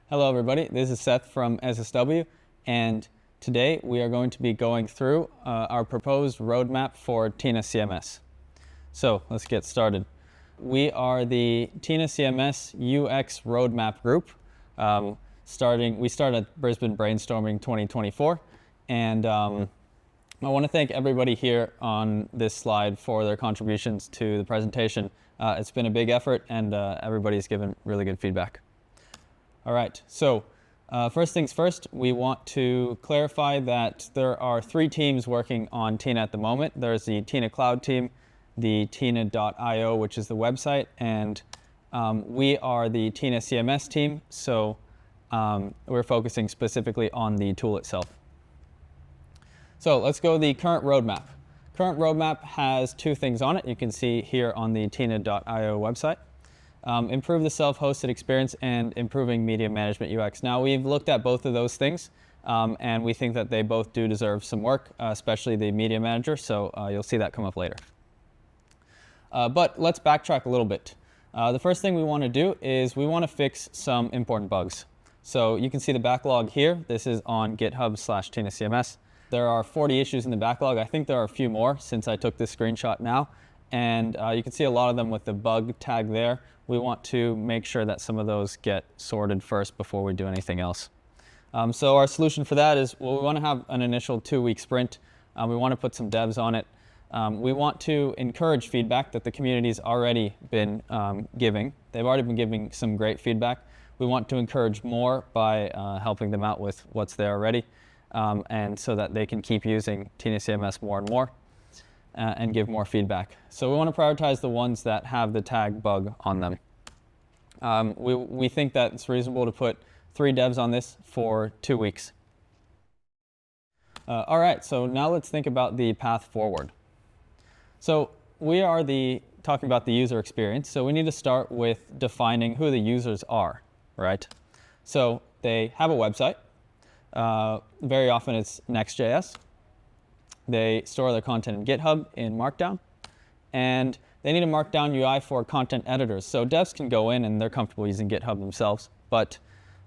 Hello everybody, this is Seth from SSW, and today we are going to be going through our proposed roadmap for Tina CMS. So let's get started. We are the Tina CMS UX roadmap group. We started Brisbane Brainstorming 2024, and I want to thank everybody here on this slide for their contributions to the presentation. It's been a big effort, and everybody's given really good feedback. All right, so first things first, we want to clarify that there are 3 teams working on Tina at the moment. There's the Tina Cloud team, the Tina.io, which is the website, and we are the Tina CMS team, so we're focusing specifically on the tool itself. So let's go the current roadmap. Current roadmap has 2 things on it. You can see here on the Tina.io website. Improve the self-hosted experience and improving media management UX. Now, we've looked at both of those things, and we think that they both do deserve some work, especially the media manager, so you'll see that come up later. But let's backtrack a little bit. The first thing we want to do is we want to fix some important bugs. So you can see the backlog here. This is on GitHub/Tina CMS. There are 40 issues in the backlog. I think there are a few more since I took this screenshot now. And you can see a lot of them with the bug tag there. We want to make sure that some of those get sorted first before we do anything else. So our solution for that is, well, we want to have an initial 2-week sprint. We want to put some devs on it. We want to encourage feedback that the community's already been giving. They've already been giving some great feedback. We want to encourage more by helping them out with what's there already, and so that they can keep using Tina CMS more and more. And give more feedback. So we want to prioritize the ones that have the tag bug on them. We think that it's reasonable to put 3 devs on this for 2 weeks. All right, so now let's think about the path forward. So we are talking about the user experience, so we need to start with defining who the users are, right? So they have a website. Very often it's Next.js. They store their content in GitHub in Markdown, and they need a Markdown UI for content editors. So devs can go in and they're comfortable using GitHub themselves, but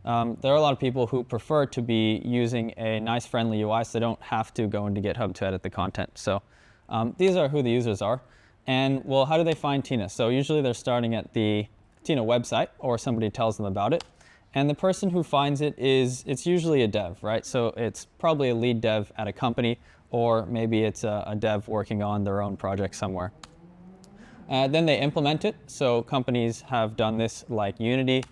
there are a lot of people who prefer to be using a nice, friendly UI so they don't have to go into GitHub to edit the content. So these are who the users are. And well, how do they find Tina? So usually they're starting at the Tina website, or somebody tells them about it. And the person who finds it's usually a dev, right? So it's probably a lead dev at a company, or maybe it's a dev working on their own project somewhere. Then they implement it. So companies have done this like Unity,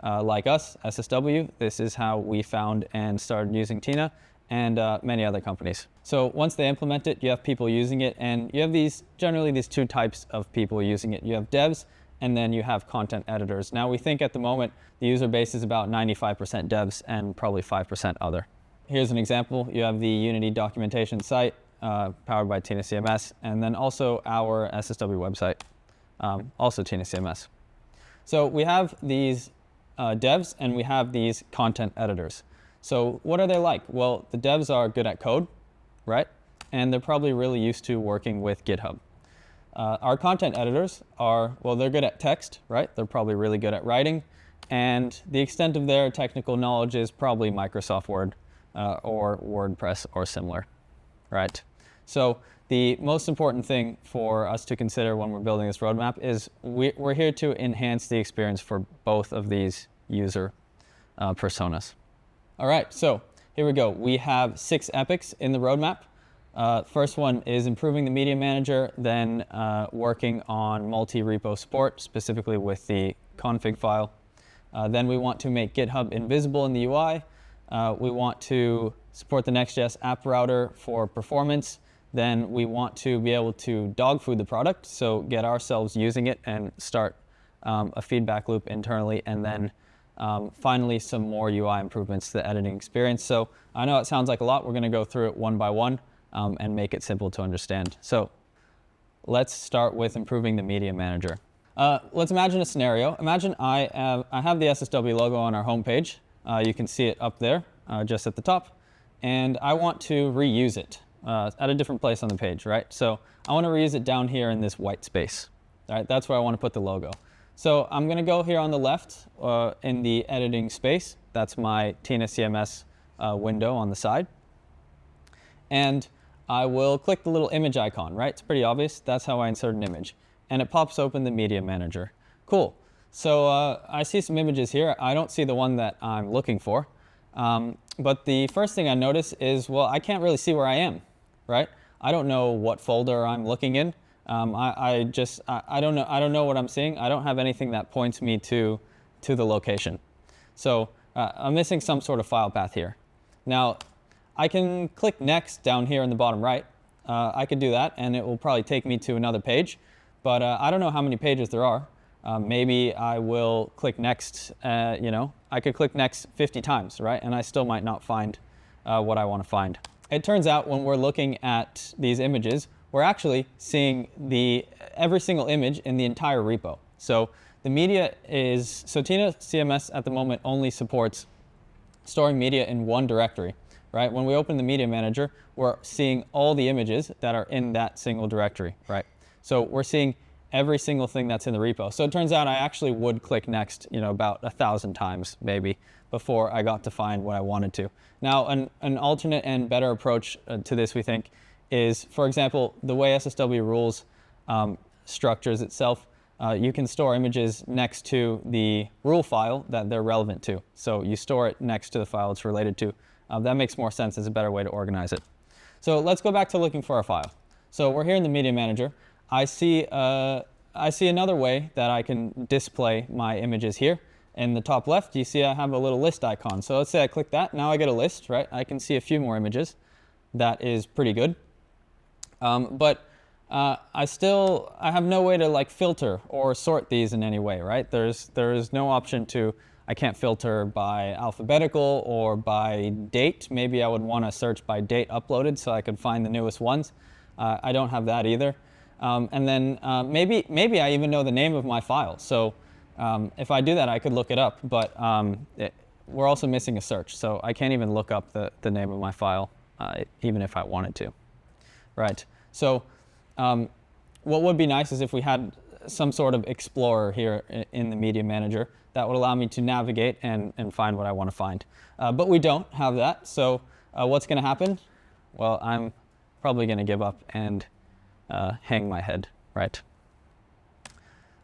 like us, SSW. This is how we found and started using Tina, and many other companies. So once they implement it, you have people using it, and you have generally these 2 types of people using it. You have devs, and then you have content editors. Now we think at the moment the user base is about 95% devs and probably 5% other. Here's an example. You have the Unity documentation site powered by Tina CMS, and then also our SSW website, also Tina CMS. So we have these devs and we have these content editors. So what are they like? Well, the devs are good at code, right? And they're probably really used to working with GitHub. Our content editors are, well, they're good at text, right? They're probably really good at writing. And the extent of their technical knowledge is probably Microsoft Word. Or WordPress or similar, right? So the most important thing for us to consider when we're building this roadmap is we're here to enhance the experience for both of these user personas. All right, so here we go. We have 6 epics in the roadmap. First one is improving the media manager, then working on multi-repo support, specifically with the config file. Then we want to make GitHub invisible in the UI. We want to support the Next.js app router for performance. Then we want to be able to dogfood the product, so get ourselves using it and start a feedback loop internally. And then finally, some more UI improvements to the editing experience. So I know it sounds like a lot. We're going to go through it one by one and make it simple to understand. So let's start with improving the media manager. Let's imagine a scenario. Imagine I have the SSW logo on our homepage. You can see it up there, just at the top. And I want to reuse it at a different place on the page, right? So I want to reuse it down here in this white space. All right, that's where I want to put the logo. So I'm going to go here on the left in the editing space, That's my Tina CMS window on the side. And I will click the little image icon, right? It's pretty obvious. That's how I insert an image. And it pops open the media manager. Cool. So I see some images here. I don't see the one that I'm looking for. But the first thing I notice is, well, I can't really see where I am, right? I don't know what folder I'm looking in. I don't know what I'm seeing. I don't have anything that points me to the location. So I'm missing some sort of file path here. Now, I can click Next down here in the bottom right. I could do that, and it will probably take me to another page. But I don't know how many pages there are. Maybe I will click Next, I could click Next 50 times, right? And I still might not find what I want to find. It turns out when we're looking at these images, we're actually seeing every single image in the entire repo. So the media so Tina CMS at the moment only supports storing media in one directory, right? When we open the media manager, we're seeing all the images that are in that single directory, right? So we're seeing every single thing that's in the repo. So it turns out I actually would click Next, about 1,000 times maybe before I got to find what I wanted to. Now, an alternate and better approach to this, we think, is, for example, the way SSW rules structures itself. You can store images next to the rule file that they're relevant to. So you store it next to the file it's related to. That makes more sense as a better way to organize it. So let's go back to looking for our file. So we're here in the media manager. I see another way that I can display my images here. In the top left, you see I have a little list icon. So let's say I click that. Now I get a list, right? I can see a few more images. That is pretty good. But I have no way to filter or sort these in any way, right? There is no option I can't filter by alphabetical or by date. Maybe I would want to search by date uploaded so I could find the newest ones. I don't have that either. And then maybe I even know the name of my file. So if I do that, I could look it up. But we're also missing a search. So I can't even look up the name of my file, even if I wanted to. Right. So what would be nice is if we had some sort of explorer here in the media manager that would allow me to navigate and find what I want to find. But we don't have that. So what's going to happen? Well, I'm probably going to give up and hang my head, right?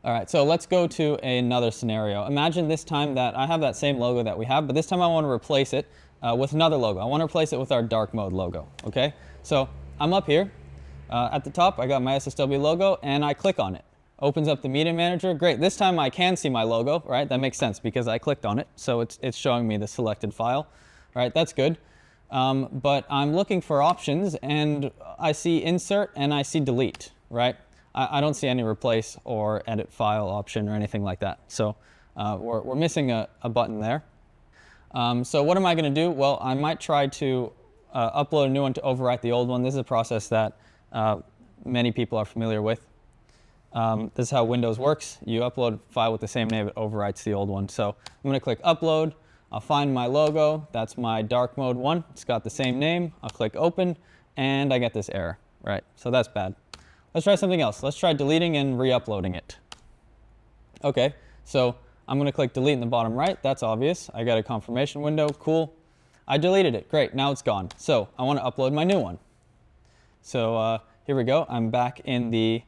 All right, so let's go to another scenario. Imagine this time that I have that same logo that we have, but this time I want to replace it with another logo. I want to replace it with our dark mode logo, okay? So I'm up here. At the top, I got my SSW logo, and I click on it. Opens up the media manager. Great, this time I can see my logo, right? That makes sense because I clicked on it, so it's showing me the selected file. All right, that's good. But I'm looking for options, and I see insert and I see delete, right? I don't see any replace or edit file option or anything like that. So we're missing a button there. So what am I going to do? Well, I might try to upload a new one to overwrite the old one. This is a process that many people are familiar with. This is how Windows works. You upload a file with the same name, it overwrites the old one. So I'm going to click upload. I'll find my logo. That's my dark mode one. It's got the same name. I'll click open, and I get this error, right? So that's bad. Let's try something else. Let's try deleting and re-uploading it. OK, so I'm going to click delete in the bottom right. That's obvious. I got a confirmation window. Cool. I deleted it. Great. Now it's gone. So I want to upload my new one. So here we go. I'm back in the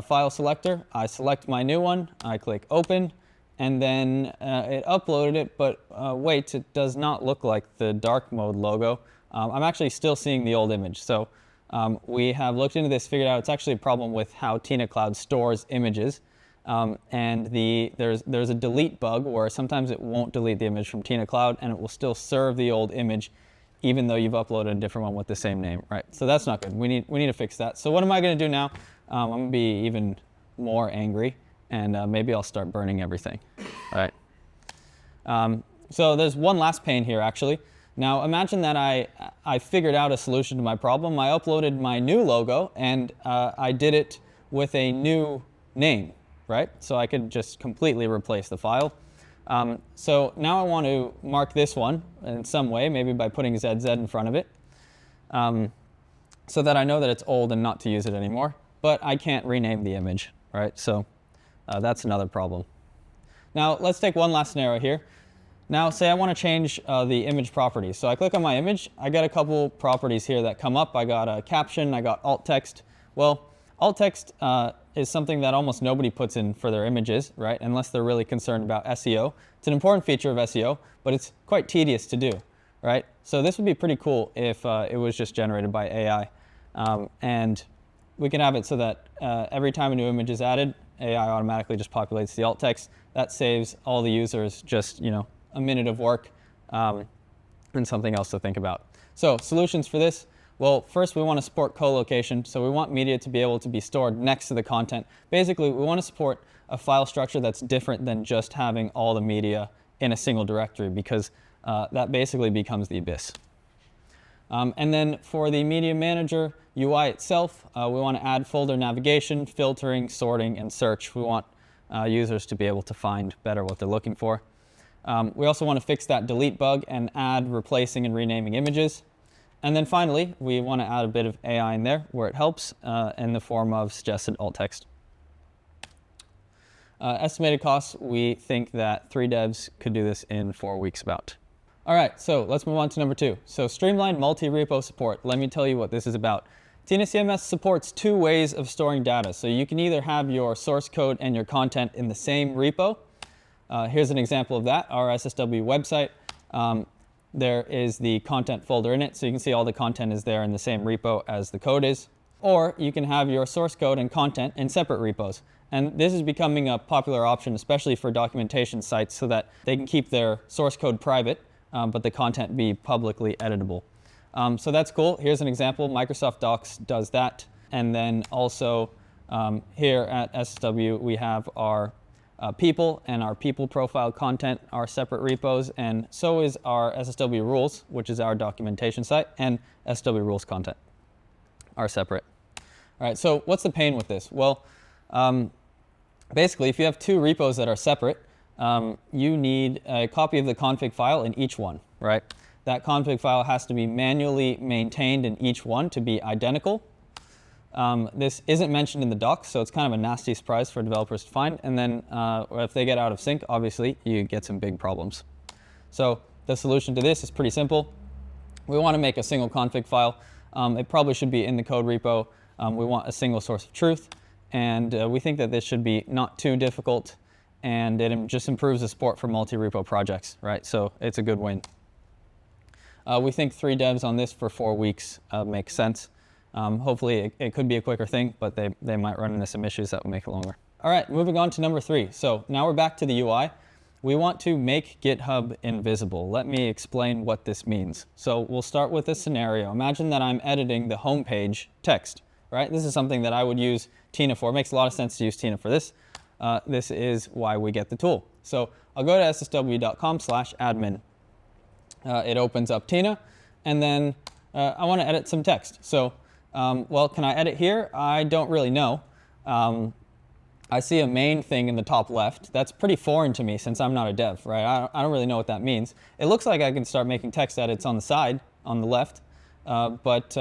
file selector. I select my new one. I click open. And then it uploaded it, but wait, it does not look like the dark mode logo. I'm actually still seeing the old image. So we have looked into this, figured out it's actually a problem with how Tina Cloud stores images. And there's a delete bug where sometimes it won't delete the image from Tina Cloud, and it will still serve the old image even though you've uploaded a different one with the same name, right? So that's not good. We need to fix that. So what am I going to do now? I'm going to be even more angry. And maybe I'll start burning everything. All right. So there's one last pane here, actually. Now imagine that I figured out a solution to my problem. I uploaded my new logo, and I did it with a new name, right? So I could just completely replace the file. So now I want to mark this one in some way, maybe by putting ZZ in front of it, so that I know that it's old and not to use it anymore. But I can't rename the image, right? So that's another problem. Now, let's take one last scenario here. Now, say I want to change the image properties. So I click on my image. I got a couple properties here that come up. I got a caption. I got alt text. Well, alt text is something that almost nobody puts in for their images, right? Unless they're really concerned about SEO. It's an important feature of SEO, but it's quite tedious to do, right? So this would be pretty cool if it was just generated by AI. And we can have it so that every time a new image is added, AI automatically just populates the alt text. That saves all the users just, a minute of work and something else to think about. So solutions for this. Well, first we want to support co-location. So we want media to be able to be stored next to the content. Basically, we want to support a file structure that's different than just having all the media in a single directory, because that basically becomes the abyss. And then for the media manager UI itself, we want to add folder navigation, filtering, sorting, and search. We want users to be able to find better what they're looking for. We also want to fix that delete bug and add replacing and renaming images. And then finally, we want to add a bit of AI in there where it helps in the form of suggested alt text. Estimated costs, we think that 3 devs could do this in 4 weeks about. All right, so let's move on to number 2. So Streamline multi-repo support. Let me tell you what this is about. Tina CMS supports 2 ways of storing data. So you can either have your source code and your content in the same repo. Here's an example of that, our SSW website. There is the content folder in it, so you can see all the content is there in the same repo as the code is. Or you can have your source code and content in separate repos. And this is becoming a popular option, especially for documentation sites, so that they can keep their source code private, but the content be publicly editable. So that's cool. Here's an example. Microsoft Docs does that. And then also here at SSW, we have our people, and our people profile content are separate repos, and so is our SSW rules, which is our documentation site, and SSW rules content are separate. All right, so what's the pain with this? Well, basically, if you have 2 repos that are separate, you need a copy of the config file in each one, right? That config file has to be manually maintained in each one to be identical. This isn't mentioned in the docs, so it's kind of a nasty surprise for developers to find. And then if they get out of sync, obviously, you get some big problems. So the solution to this is pretty simple. We want to make a single config file. It probably should be in the code repo. We want a single source of truth. And we think that this should be not too difficult. And it just improves the support for multi-repo projects, right? So it's a good win. We think 3 devs on this for 4 weeks makes sense. Hopefully it could be a quicker thing, but they might run into some issues that will make it longer. All right, moving on to number 3. So now we're back to the UI. We want to make GitHub invisible. Let me explain what this means. So we'll start with a scenario. Imagine that I'm editing the homepage text, right? This is something that I would use Tina for. It makes a lot of sense to use Tina for this. This is why we get the tool. So I'll go to ssw.com/admin. It opens up Tina, and then I want to edit some text. So, well, can I edit here? I don't really know. I see a main thing in the top left. That's pretty foreign to me since I'm not a dev, right? I don't really know what that means. It looks like I can start making text edits on the side, on the left. But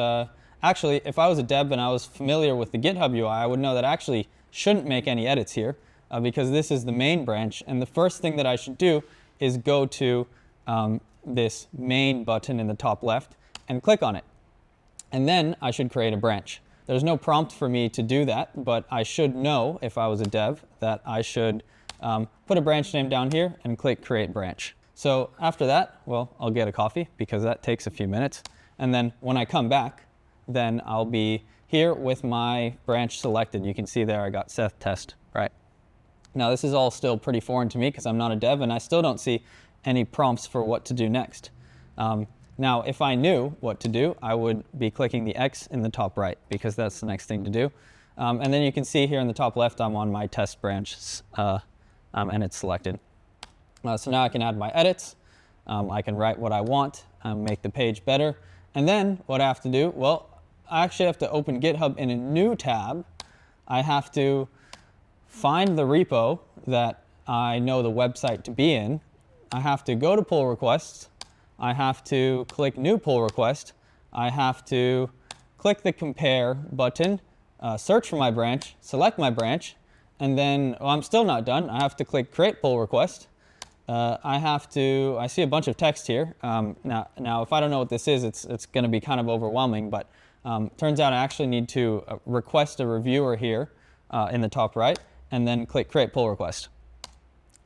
actually, if I was a dev and I was familiar with the GitHub UI, I would know that I actually shouldn't make any edits here because this is the main branch. And the first thing that I should do is go to this main button in the top left and click on it. And then I should create a branch. There's no prompt for me to do that, but I should know, if I was a dev, that I should put a branch name down here and click Create Branch. So after that, well, I'll get a coffee because that takes a few minutes. And then when I come back, then I'll be here with my branch selected. You can see there I got Seth test, right? Now this is all still pretty foreign to me because I'm not a dev and I still don't see any prompts for what to do next. Now, if I knew what to do, I would be clicking the X in the top right because that's the next thing to do. And then you can see here in the top left, I'm on my test branch and it's selected. So now I can add my edits. I can write what I want, make the page better. And then what I have to do, well, I actually have to open GitHub in a new tab. I have to find the repo that I know the website to be in. I have to go to pull requests. I have to click new pull request. I have to click the compare button, search for my branch, select my branch, and then I'm still not done. I have to click create pull request. I see a bunch of text here. Now, if I don't know what this is, it's going to be kind of overwhelming, but turns out I actually need to request a reviewer here in the top right, and then click Create Pull Request,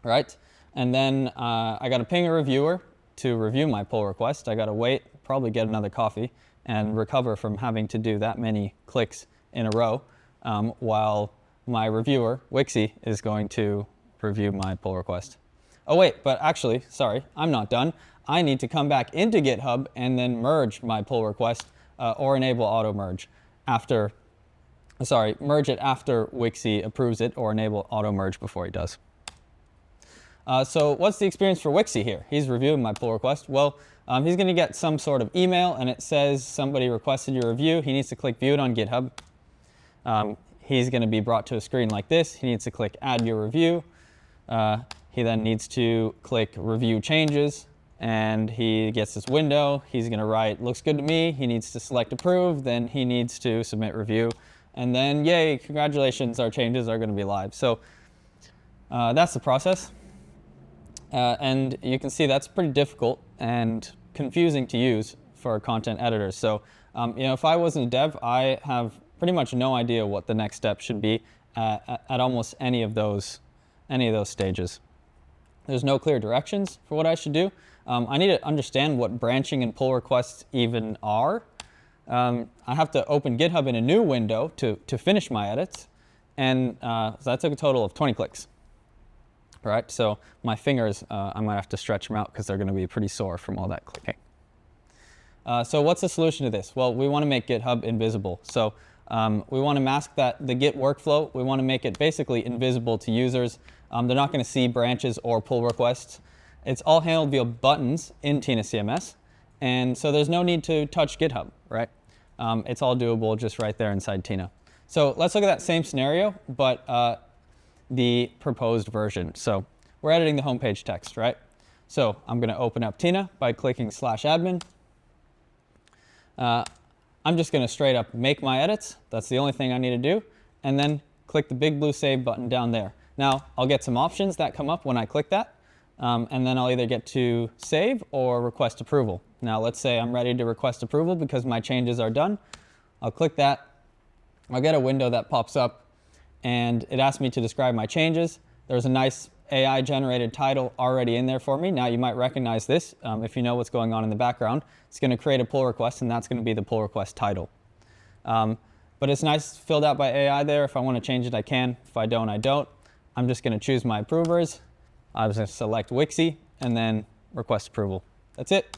right? And then I got to ping a reviewer to review my pull request. I got to wait, probably get another coffee, and recover from having to do that many clicks in a row while my reviewer, Wixie, is going to review my pull request. Oh wait, but actually, sorry, I'm not done. I need to come back into GitHub and then merge my pull request or enable auto merge after, merge it after Wixie approves it, or enable auto merge before he does. So what's the experience for Wixie here? He's reviewing my pull request. Well, he's going to get some sort of email, and it says somebody requested your review. He needs to click View It on GitHub. He's going to be brought to a screen like this. He needs to click Add Your Review. He then needs to click Review Changes, and he gets this window. He's going to write, looks good to me. He needs to select Approve. Then he needs to submit review. And then, yay, congratulations, our changes are going to be live. So that's the process. And you can see that's pretty difficult and confusing to use for content editors. So if I wasn't a dev, I have pretty much no idea what the next step should be at almost any of those stages. There's no clear directions for what I should do. I need to understand what branching and pull requests even are. I have to open GitHub in a new window to finish my edits, and so that took a total of 20 clicks. Right, so my fingers, I might have to stretch them out because they're going to be pretty sore from all that clicking. So what's the solution to this? Well, we want to make GitHub invisible. So we want to mask the Git workflow. We want to make it basically invisible to users. They're not going to see branches or pull requests. It's all handled via buttons in Tina CMS, and so there's no need to touch GitHub, right? It's all doable just right there inside Tina. So let's look at that same scenario, but the proposed version. So we're editing the homepage text, right? So I'm going to open up Tina by clicking /admin. I'm just going to straight up make my edits. That's the only thing I need to do. And then click the big blue save button down there. Now I'll get some options that come up when I click that. And then I'll either get to save or request approval. Now let's say I'm ready to request approval because my changes are done. I'll click that. I'll get a window that pops up, and it asks me to describe my changes. There's a nice AI-generated title already in there for me. Now you might recognize this if you know what's going on in the background. It's going to create a pull request, and that's going to be the pull request title. But it's nice filled out by AI there. If I want to change it, I can. If I don't, I don't. I'm just going to choose my approvers. I was going to select Wixie and then request approval. That's it.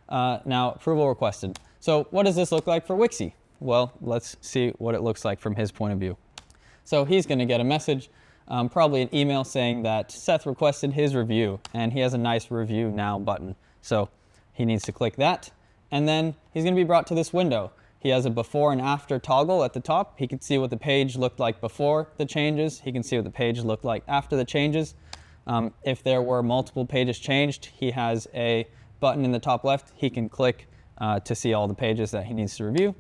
Now, approval requested. So what does this look like for Wixie? Well, let's see what it looks like from his point of view. So he's going to get a message, probably an email saying that Seth requested his review, and he has a nice Review Now button. So he needs to click that, and then he's going to be brought to this window. He has a before and after toggle at the top. He can see what the page looked like before the changes. He can see what the page looked like after the changes. If there were multiple pages changed, he has a button in the top left. He can click to see all the pages that he needs to review.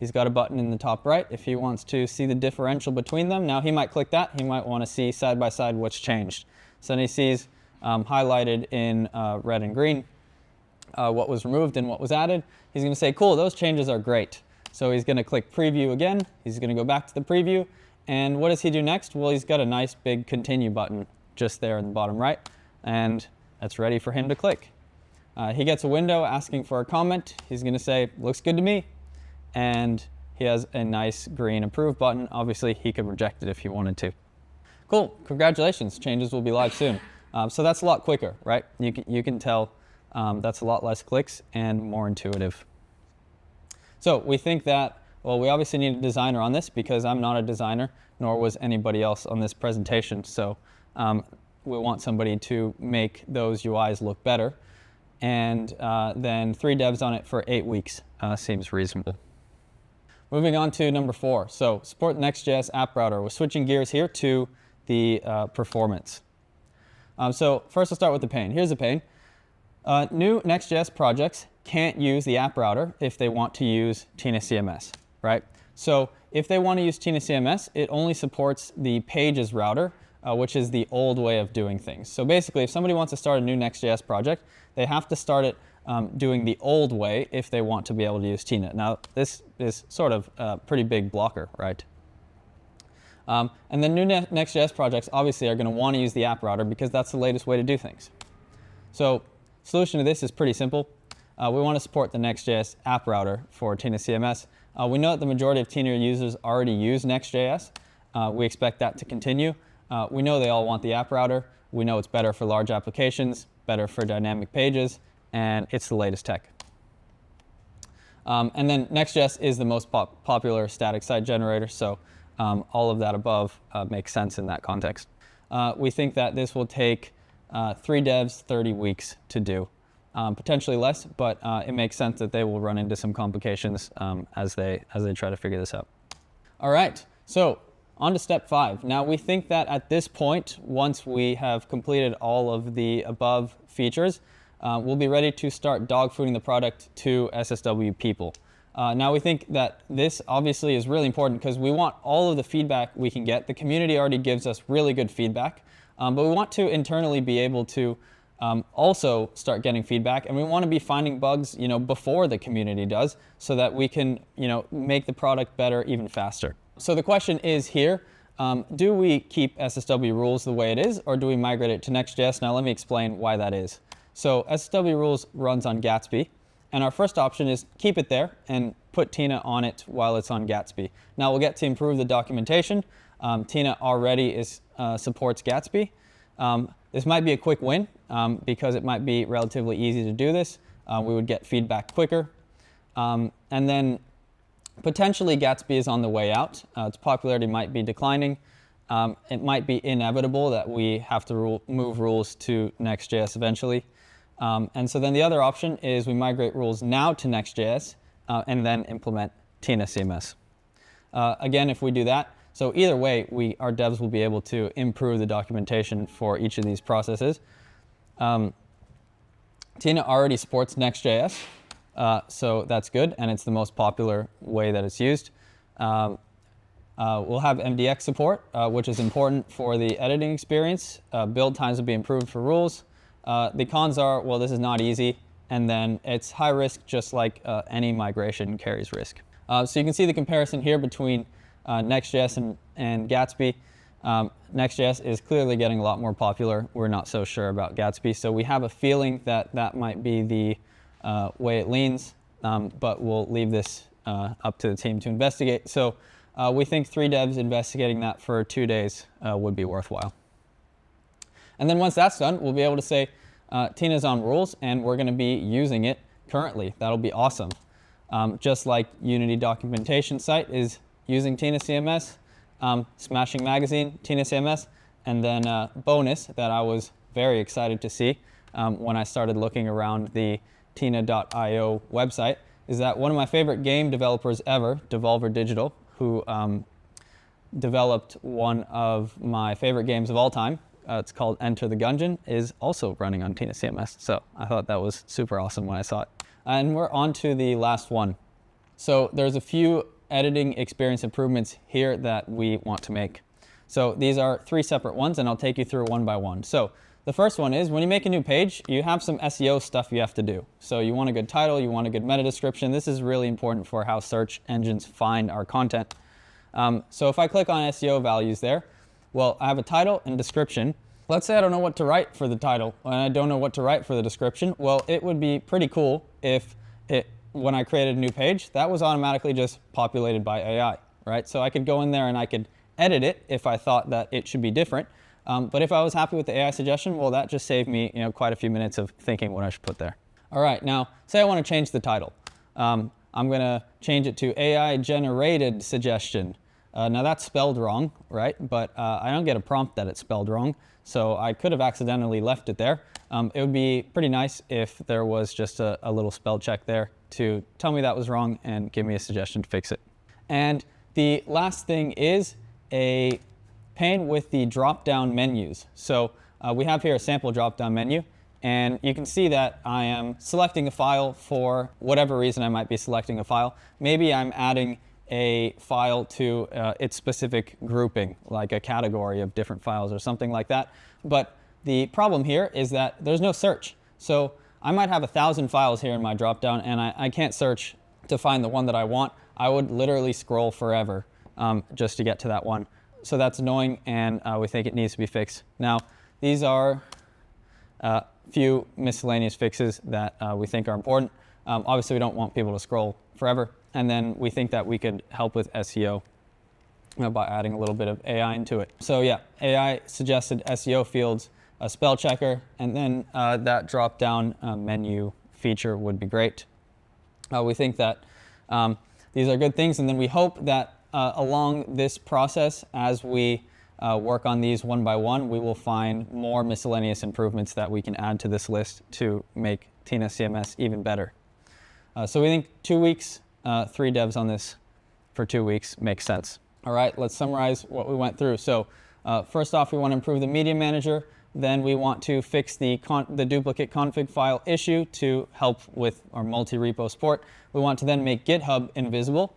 He's got a button in the top right if he wants to see the differential between them. Now he might click that. He might want to see side by side what's changed. So then he sees highlighted in red and green what was removed and what was added. He's going to say, cool, those changes are great. So he's going to click preview again. He's going to go back to the preview. And what does he do next? Well, he's got a nice big continue button just there in the bottom right. And that's ready for him to click. He gets a window asking for a comment. He's going to say, looks good to me. And he has a nice green approve button. Obviously, he could reject it if he wanted to. Cool, congratulations, changes will be live soon. So that's a lot quicker, right? You can tell that's a lot less clicks and more intuitive. So we think that, well, we obviously need a designer on this because I'm not a designer, nor was anybody else on this presentation. So we want somebody to make those UIs look better. And then 3 devs on it for 8 weeks seems reasonable. Moving on to number 4. So support Next.js app router. We're switching gears here to the performance. So first I'll start with the pain. Here's the pain. New Next.js projects can't use the app router if they want to use Tina CMS, right? So if they want to use Tina CMS, it only supports the pages router which is the old way of doing things. So basically, if somebody wants to start a new Next.js project, they have to start it doing the old way if they want to be able to use Tina. Now, this is sort of a pretty big blocker, right? And then new Next.js projects obviously are going to want to use the app router because that's the latest way to do things. So solution to this is pretty simple. We want to support the Next.js app router for Tina CMS. We know that the majority of Tina users already use Next.js. We expect that to continue. We know they all want the app router. We know it's better for large applications, better for dynamic pages, and it's the latest tech. And then Next.js is the most popular static site generator, so all of that above makes sense in that context. We think that this will take 3 devs, 30 weeks to do. Potentially less, but it makes sense that they will run into some complications as they try to figure this out. All right, so on to step 5. Now we think that at this point, once we have completed all of the above features, we'll be ready to start dogfooding the product to SSW people. Now we think that this obviously is really important because we want all of the feedback we can get. The community already gives us really good feedback, but we want to internally be able to also start getting feedback, and we want to be finding bugs, before the community does, so that we can, make the product better even faster. So the question is here, do we keep SSW rules the way it is, or do we migrate it to Next.js? Now let me explain why that is. So SSW rules runs on Gatsby, and our first option is keep it there and put Tina on it while it's on Gatsby. Now we'll get to improve the documentation. Tina already supports Gatsby. This might be a quick win because it might be relatively easy to do this. We would get feedback quicker. And then potentially Gatsby is on the way out. Its popularity might be declining. It might be inevitable that we have to move rules to Next.js eventually. And so then the other option is we migrate rules now to Next.js and then implement Tina CMS. Again, if we do that, so either way, our devs will be able to improve the documentation for each of these processes. Tina already supports Next.js, so that's good, and it's the most popular way that it's used. We'll have MDX support, which is important for the editing experience. Build times will be improved for rules. The cons are, well, this is not easy, and then it's high risk, just like any migration carries risk. So you can see the comparison here between Next.js and Gatsby. Next.js is clearly getting a lot more popular. We're not so sure about Gatsby, so we have a feeling that that might be the way it leans, but we'll leave this up to the team to investigate. So we think 3 devs investigating that for 2 days would be worthwhile. And then once that's done, we'll be able to say Tina's on rules, and we're going to be using it currently. That'll be awesome. Just like Unity documentation site is using Tina CMS, Smashing Magazine, Tina CMS, and then bonus that I was very excited to see when I started looking around the Tina.io website is that one of my favorite game developers ever, Devolver Digital, who developed one of my favorite games of all time, it's called Enter the Gungeon, is also running on Tina CMS. So I thought that was super awesome when I saw it. And we're on to the last one. So there's a few editing experience improvements here that we want to make. So these are 3 separate ones, and I'll take you through one by one. So the first one is when you make a new page, you have some SEO stuff you have to do. So you want a good title, you want a good meta description. This is really important for how search engines find our content. So if I click on SEO values there, well, I have a title and description. Let's say I don't know what to write for the title, and I don't know what to write for the description. Well, it would be pretty cool if when I created a new page, that was automatically just populated by AI, right? So I could go in there and I could edit it if I thought that it should be different. But if I was happy with the AI suggestion, well, that just saved me quite a few minutes of thinking what I should put there. All right, now say I want to change the title. I'm going to change it to AI generated suggestion. Now that's spelled wrong, right? But I don't get a prompt that it's spelled wrong, so I could have accidentally left it there. It would be pretty nice if there was just a little spell check there to tell me that was wrong and give me a suggestion to fix it. And the last thing is a pane with the drop-down menus. So we have here a sample drop-down menu, and you can see that I am selecting a file for whatever reason I might be selecting a file. Maybe I'm adding a file to its specific grouping, like a category of different files or something like that. But the problem here is that there's no search. So I might have 1,000 files here in my dropdown, and I can't search to find the one that I want. I would literally scroll forever just to get to that one. So that's annoying, and we think it needs to be fixed. Now, these are a few miscellaneous fixes that we think are important. Obviously, we don't want people to scroll forever. And then we think that we could help with SEO by adding a little bit of AI into it. So yeah, AI suggested SEO fields, a spell checker, and then that drop-down menu feature would be great. We think that these are good things, and then we hope that along this process, as we work on these one by one, we will find more miscellaneous improvements that we can add to this list to make Tina CMS even better. So we think 2 weeks, 3 devs on this for 2 weeks makes sense. All right, let's summarize what we went through. So first off, we want to improve the media manager. Then we want to fix the duplicate config file issue to help with our multi-repo support. We want to then make GitHub invisible.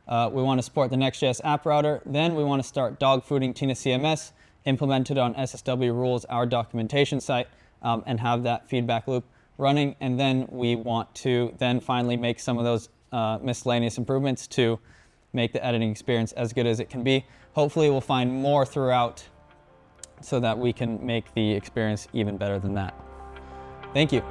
We want to support the Next.js app router. Then we want to start dogfooding Tina CMS, implement it on SSW rules, our documentation site, and have that feedback loop running. And then we want to then finally make some of those miscellaneous improvements to make the editing experience as good as it can be. Hopefully we'll find more throughout so that we can make the experience even better than that. Thank you.